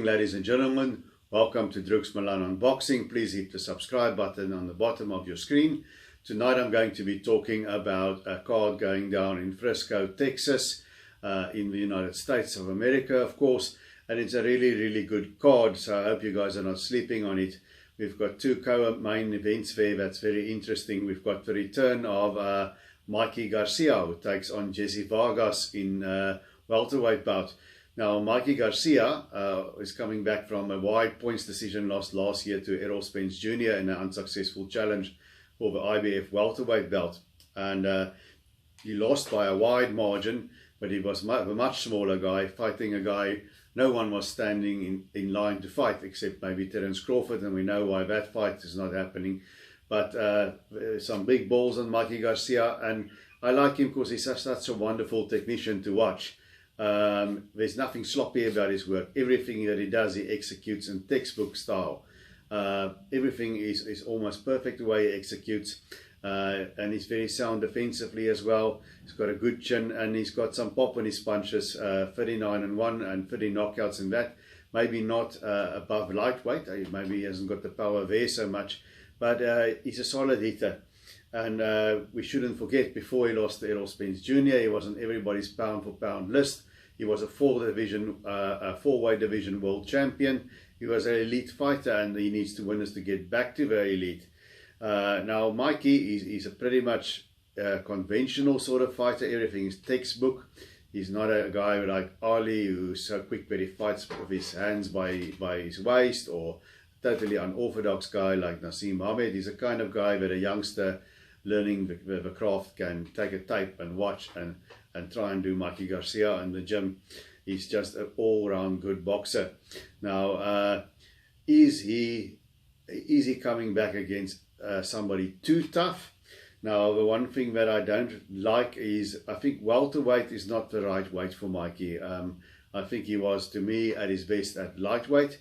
morning, ladies and gentlemen. Welcome to Drux Milan Unboxing. Please hit the subscribe button on the bottom of your screen. Tonight I'm going to be talking about a card going down in Frisco, Texas, in the United States of America, of course. And it's a really good card, so I hope you guys are not sleeping on it. We've got two co-main events there that's very interesting. We've got the return of Mikey Garcia, who takes on Jessie Vargas in welterweight bout. Now, Mikey Garcia is coming back from a wide points decision loss last year to Errol Spence Jr. in an unsuccessful challenge for the IBF welterweight belt. And he lost by a wide margin, but he was a much smaller guy, fighting a guy no one was standing in line to fight, except maybe Terence Crawford, and we know why that fight is not happening. But some big balls on Mikey Garcia, and I like him because he's such a wonderful technician to watch. There's nothing sloppy about his work. Everything that he does, he executes in textbook style. Everything is almost perfect the way he executes, and he's very sound defensively as well. He's got a good chin, and he's got some pop in his punches. 39-1 and 30 knockouts in that. Maybe not above lightweight. Maybe he hasn't got the power there so much, but he's a solid hitter. And we shouldn't forget, before he lost to Errol Spence Jr., he was on everybody's pound-for-pound list. He was a four-weight division world champion. He was an elite fighter, and he needs to win this to get back to the elite. Now, Mikey, he's a pretty much conventional sort of fighter. Everything is textbook. He's not a guy like Ali, who's so quick that he fights with his hands by his waist, or totally unorthodox guy like Naseem Hamed. He's a kind of guy that a youngster learning the craft can take a tape and watch and try and do. Mikey Garcia in the gym. He's just an all-round good boxer. Now, is he coming back against somebody too tough? Now, the one thing that I don't like is, I think welterweight is not the right weight for Mikey. I think he was, to me, at his best at lightweight.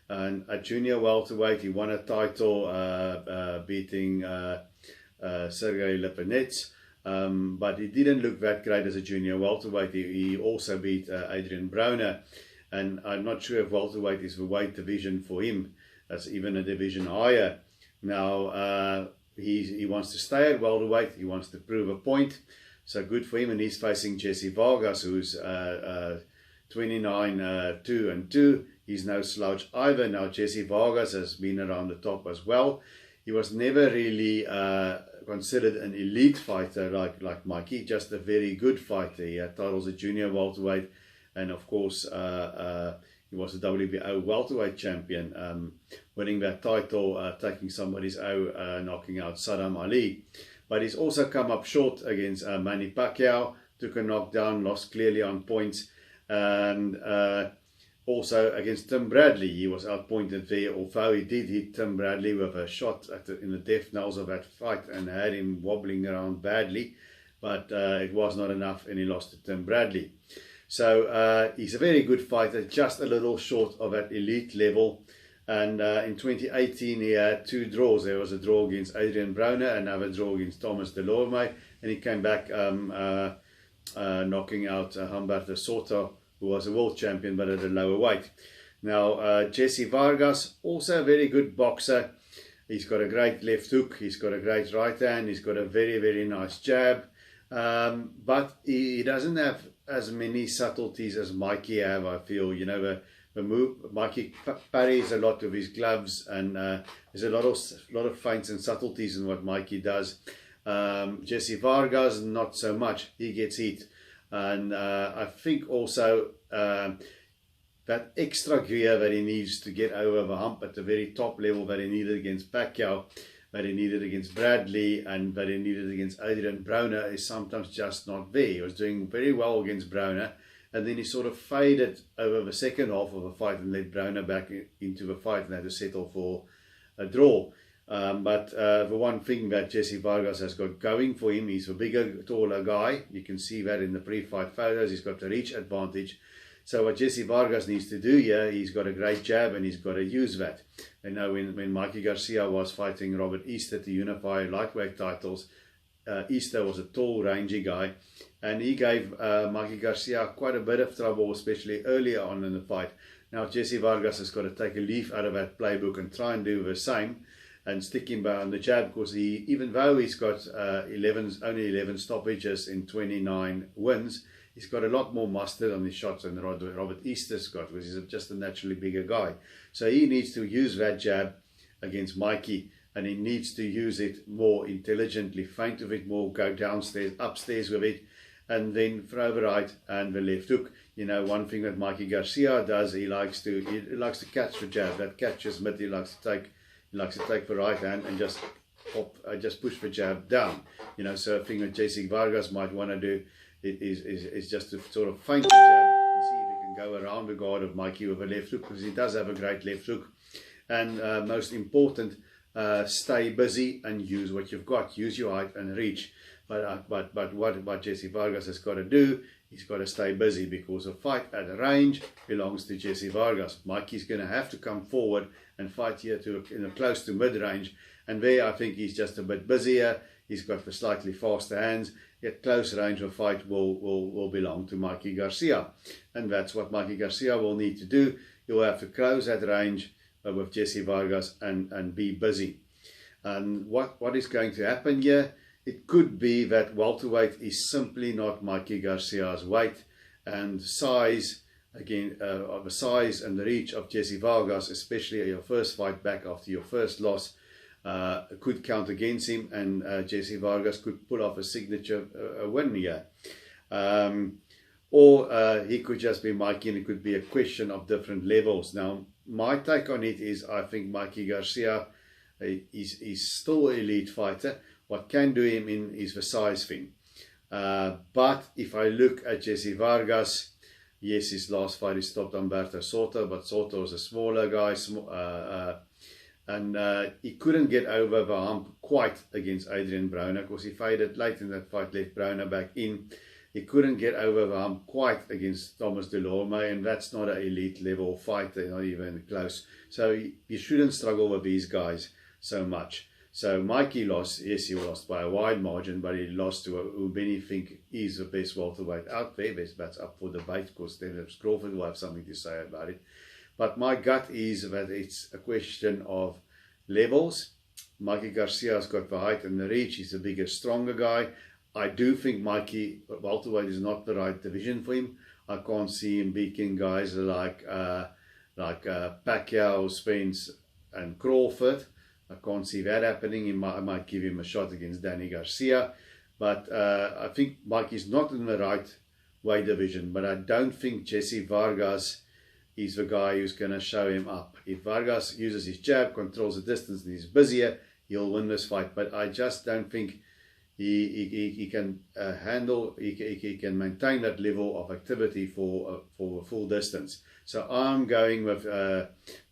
And at junior welterweight, he won a title beating Sergey Lipinets, but he didn't look that great as a junior welterweight. He also beat Adrian Broner, and I'm not sure if welterweight is the weight division for him. That's even a division higher. Now, he wants to stay at welterweight. He wants to prove a point, so good for him. And he's facing Jessie Vargas, who's 29-2-2. He's no slouch either. Now, Jessie Vargas has been around the top as well. He was never really considered an elite fighter like Mikey, just a very good fighter. He had titles at junior welterweight, and of course he was the WBO welterweight champion, winning that title, taking somebody's out, knocking out Saddam Ali. But he's also come up short against Manny Pacquiao, took a knockdown, lost clearly on points, and also against Tim Bradley, he was outpointed there, although he did hit Tim Bradley with a shot in the death knells of that fight and had him wobbling around badly, but it was not enough, and he lost to Tim Bradley. So he's a very good fighter, just a little short of that elite level. And in 2018 he had two draws. There was a draw against Adrian Broner, another draw against Thomas Delorme, and he came back knocking out Humberto Soto, who was a world champion but at a lower weight. Now, Jessie Vargas, also a very good boxer. He's got a great left hook, he's got a great right hand, he's got a very nice jab, but he doesn't have as many subtleties as Mikey have, I feel. You know, the move, Mikey parries a lot with his gloves, and there's a lot of feints and subtleties in what Mikey does. Jessie Vargas, not so much. He gets hit. And I think also that extra gear that he needs to get over the hump at the very top level, that he needed against Pacquiao, that he needed against Bradley, and that he needed against Adrian Broner, is sometimes just not there. He was doing very well against Broner, and then he sort of faded over the second half of the fight and let Broner back into the fight and had to settle for a draw. But the one thing that Jessie Vargas has got going for him, he's a bigger, taller guy. You can see that in the pre-fight photos. He's got the reach advantage. So what Jessie Vargas needs to do here, he's got a great jab, and he's got to use that. You know, when Mikey Garcia was fighting Robert Easter to unify lightweight titles, Easter was a tall, rangy guy, and he gave Mikey Garcia quite a bit of trouble, especially earlier on in the fight. Now Jessie Vargas has got to take a leaf out of that playbook and try and do the same and stick him behind the jab, because even though he's got only 11 stoppages in 29 wins, he's got a lot more mustard on his shots than Robert Easter's got, because he's just a naturally bigger guy. So he needs to use that jab against Mikey, and he needs to use it more intelligently, feint with it more, go downstairs, upstairs with it, and then throw the right and the left hook. You know, one thing that Mikey Garcia does, he likes to catch the jab. That catches mid, he likes to take the right hand and just push the jab down. You know, so a thing that Jessie Vargas might want to do is just to sort of feint the jab and see if he can go around the guard of Mikey with a left hook, because he does have a great left hook. And most important, stay busy and use what you've got. Use your height and reach. But what Jessie Vargas has got to do, he's got to stay busy, because a fight at a range belongs to Jessie Vargas. Mikey's going to have to come forward and fight here close to mid-range, and there I think he's just a bit busier. He's got the slightly faster hands. Yet close range of fight will belong to Mikey Garcia, and that's what Mikey Garcia will need to do. He'll have to close that range with Jessie Vargas and be busy. And what is going to happen here? It could be that welterweight is simply not Mikey Garcia's weight, and size, again, of the size and the reach of Jessie Vargas, especially your first fight back after your first loss, could count against him, and Jessie Vargas could pull off a signature win here. Or he could just be Mikey, and it could be a question of different levels. Now, my take on it is, I think Mikey Garcia is still an elite fighter. What can do him in is the size thing. But if I look at Jessie Vargas, yes, his last fight he stopped Humberto Soto, but Soto was a smaller guy, and he couldn't get over the hump quite against Adrian Broner, because he faded late in that fight, left Broner back in. He couldn't get over the hump quite against Thomas Delorme, and that's not an elite level fighter, not even close. So you shouldn't struggle with these guys so much. So Mikey lost, yes, he lost by a wide margin, but he lost to who many think is the best welterweight out there. That's up for debate, because then Crawford will have something to say about it. But my gut is that it's a question of levels. Mikey Garcia's got the height and the reach. He's a bigger, stronger guy. I do think Mikey welterweight is not the right division for him. I can't see him beating guys like Pacquiao, Spence, and Crawford. I can't see that happening. I might give him a shot against Danny Garcia. But I think Mikey's not in the right weight division. But I don't think Jessie Vargas is the guy who's going to show him up. If Vargas uses his jab, controls the distance, and he's busier, he'll win this fight. But I just don't think he can he can maintain that level of activity for a full distance. So I'm going with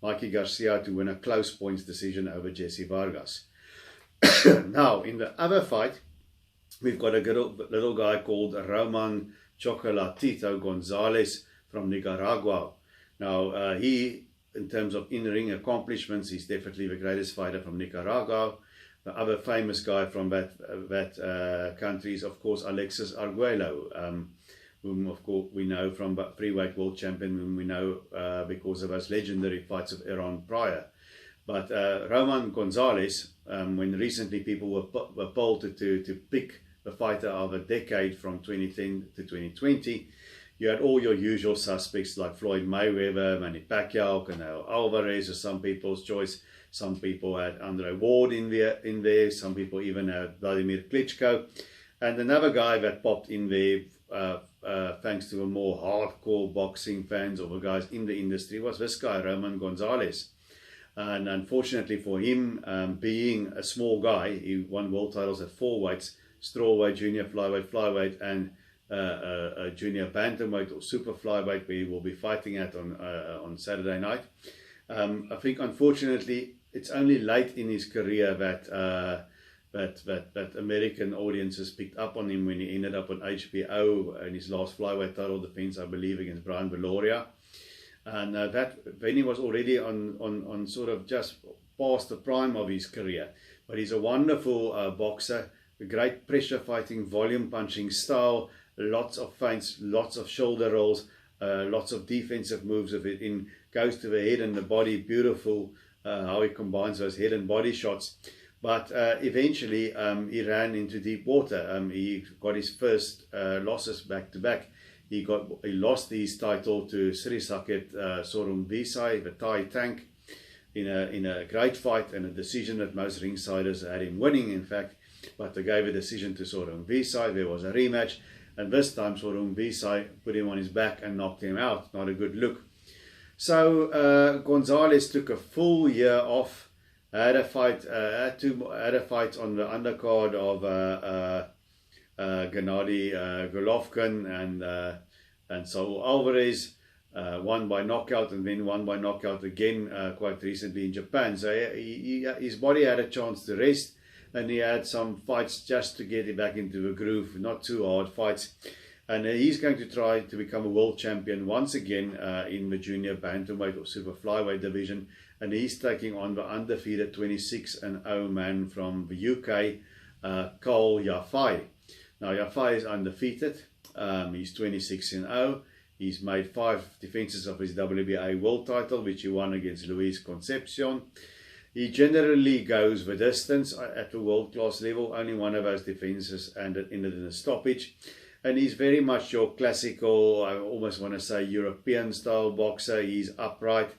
Mikey Garcia to win a close points decision over Jessie Vargas. Now, in the other fight, we've got a little guy called Roman Chocolatito Gonzalez from Nicaragua. Now, he, in terms of in-ring accomplishments, he's definitely the greatest fighter from Nicaragua. The other famous guy from that country is, of course, Alexis Arguello, whom, of course, we know from freeweight world champion, whom we know because of his legendary fights of Iran prior. But Roman Gonzalez, when recently people were polled to pick the fighter of a decade from 2010 to 2020, you had all your usual suspects like Floyd Mayweather, Manny Pacquiao, Canelo Alvarez was some people's choice. Some people had Andre Ward in there. Some people even had Vladimir Klitschko. And another guy that popped in there, thanks to a more hardcore boxing fans or the guys in the industry, was this guy, Roman Gonzalez. And unfortunately for him, being a small guy, he won world titles at 4 weights: strawweight, junior flyweight, and a junior bantamweight or super flyweight, where he will be fighting at on Saturday night. I think, unfortunately, it's only late in his career that American audiences picked up on him when he ended up on HBO in his last flyweight title defense, I believe, against Brian Valoria. And that when he was already on sort of just past the prime of his career. But he's a wonderful boxer, a great pressure fighting, volume punching style, lots of feints, lots of shoulder rolls, lots of defensive moves of it in, goes to the head and the body. Beautiful how he combines those head and body shots. But eventually he ran into deep water. He got his first losses back to back. He lost his title to Sri Saket Sorum Visai, the Thai tank, in a great fight, and a decision that most ringsiders had him winning, in fact. But they gave a decision to Sorum Visai. There was a rematch, and this time Sorum Visai put him on his back and knocked him out. Not a good look. So Gonzalez took a full year off. Had a fight on the undercard of Gennady Golovkin and Saul Alvarez. Won by knockout, and then won by knockout again quite recently in Japan. So his body had a chance to rest, and he had some fights just to get him back into the groove, not too hard fights. And he's going to try to become a world champion once again in the junior bantamweight or super flyweight division. And he's taking on the undefeated 26-0 man from the UK, Khal Yafai. Now Yafai is undefeated. He's 26-0. He's made 5 defenses of his WBA world title, which he won against Luis Concepcion. He generally goes the distance at the world-class level. Only one of those defenses ended in a stoppage. And he's very much your classical, I almost want to say European style boxer. He's upright,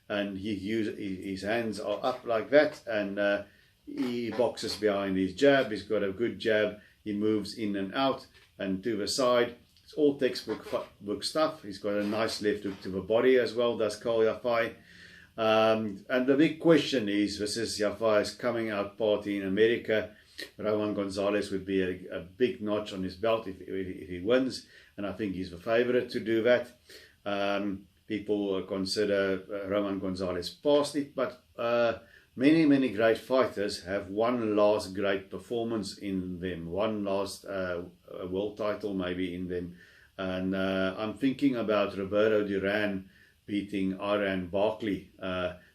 and his hands are up like that, and he boxes behind his jab. He's got a good jab. He moves in and out and to the side. It's all textbook stuff. He's got a nice left hook to the body as well, does Khal Yafai. And the big question is, this is Yafai's coming out party in America. Roman Gonzalez would be a big notch on his belt if he wins, and I think he's the favorite to do that. People consider Roman Gonzalez past it, but many great fighters have one last great performance in them, one last world title maybe in them. And I'm thinking about Roberto Duran beating Iran Barkley.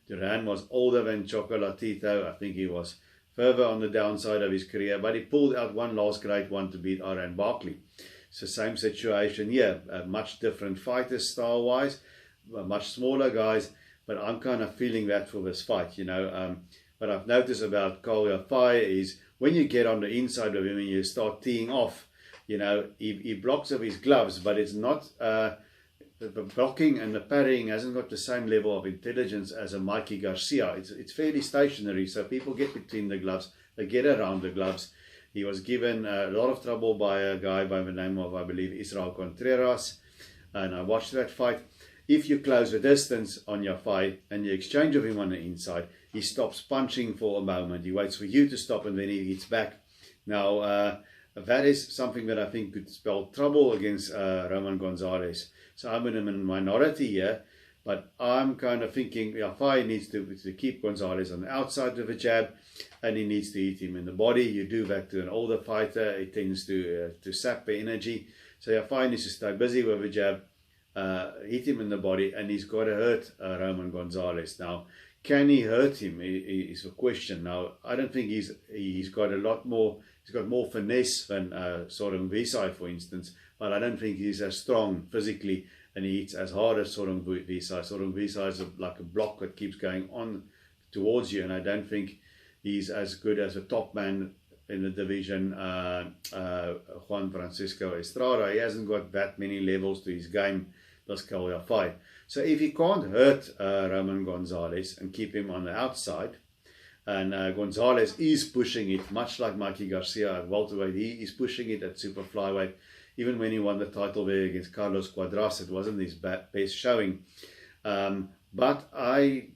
Duran was older than Chocolatito. I think he was further on the downside of his career, but he pulled out one last great one to beat Iran Barkley. It's the same situation here. Much different fighters style-wise, much smaller guys, but I'm kind of feeling that for this fight, you know. What I've noticed about Khal Yafai is when you get on the inside of him and you start teeing off, you know, he blocks with his gloves, but it's not... the blocking and the parrying hasn't got the same level of intelligence as a Mikey Garcia. It's fairly stationary, so people get between the gloves, they get around the gloves. He was given a lot of trouble by a guy by the name of, I believe, Israel Contreras, and I watched that fight. If you close the distance on your fight and you exchange of him on the inside, he stops punching for a moment. He waits for you to stop, and then he hits back. Now, that is something that I think could spell trouble against Roman Gonzalez. So I'm in a minority here, but I'm kind of thinking Yafai needs to keep Gonzalez on the outside of a jab, and he needs to hit him in the body. You do that to an older fighter, it tends to sap the energy. So Yafai needs to stay busy with a jab, hit him in the body, and he's got to hurt Roman Gonzalez. Now, can he hurt him is a question. Now, I don't think he's got a lot more. He's got more finesse than Sorum Visai, for instance, but I don't think he's as strong physically, and he hits as hard as Sorum Visai. Sorum Visai is like a block that keeps going on towards you, and I don't think he's as good as a top man in the division, Juan Francisco Estrada. He hasn't got that many levels to his game, does Khal Yafai. So if he can't hurt Roman Gonzalez and keep him on the outside, and Gonzalez is pushing it, much like Mikey Garcia at welterweight, he is pushing it at super flyweight. Even when he won the title there against Carlos Cuadras, it wasn't his best showing. But I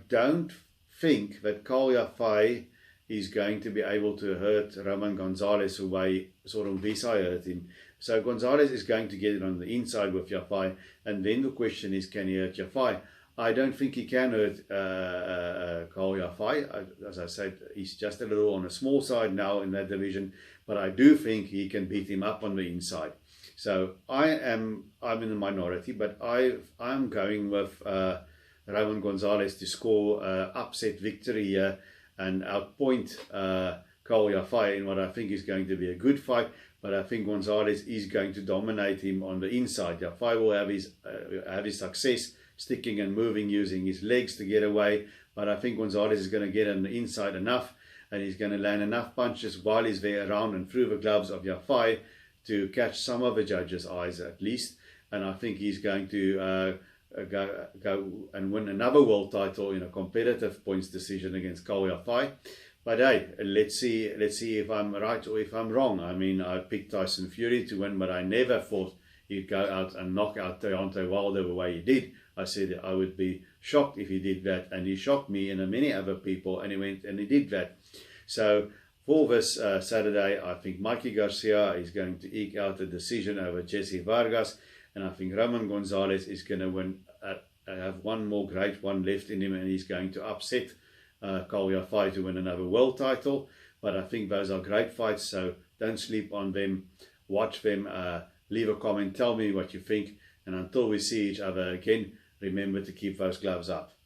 don't think that Khal Yafai is going to be able to hurt Roman Gonzalez the way Sorum Visai hurt him. So Gonzalez is going to get it on the inside with Yafai, and then the question is, can he hurt Yafai? I don't think he can hurt Khal Yafai. As I said, he's just a little on a small side now in that division, but I do think he can beat him up on the inside. So I'm in the minority, but I'm going with Roman Gonzalez to score upset victory here and outpoint Khal Yafai in what I think is going to be a good fight. but I think Gonzalez is going to dominate him on the inside. Yafai will have his success sticking and moving, using his legs to get away, but I think Gonzalez is going to get on the inside enough, and he's going to land enough punches while he's there around and through the gloves of Yafai to catch some of the judges' eyes at least. And I think he's going to go and win another world title in a competitive points decision against Khal Yafai. But hey, let's see if I'm right or if I'm wrong. I mean, I picked Tyson Fury to win, but I never thought he'd go out and knock out Deontay Wilder the way he did. I said I would be shocked if he did that, and he shocked me and many other people, and he went and he did that. So for this Saturday, I think Mikey Garcia is going to eke out a decision over Jessie Vargas, and I think Roman Gonzalez is going to win. Have one more great one left in him, and he's going to upset Khal Yafai to win another world title. But I think those are great fights, so don't sleep on them. Watch them. Leave a comment. Tell me what you think. And until we see each other again, remember to keep those gloves up.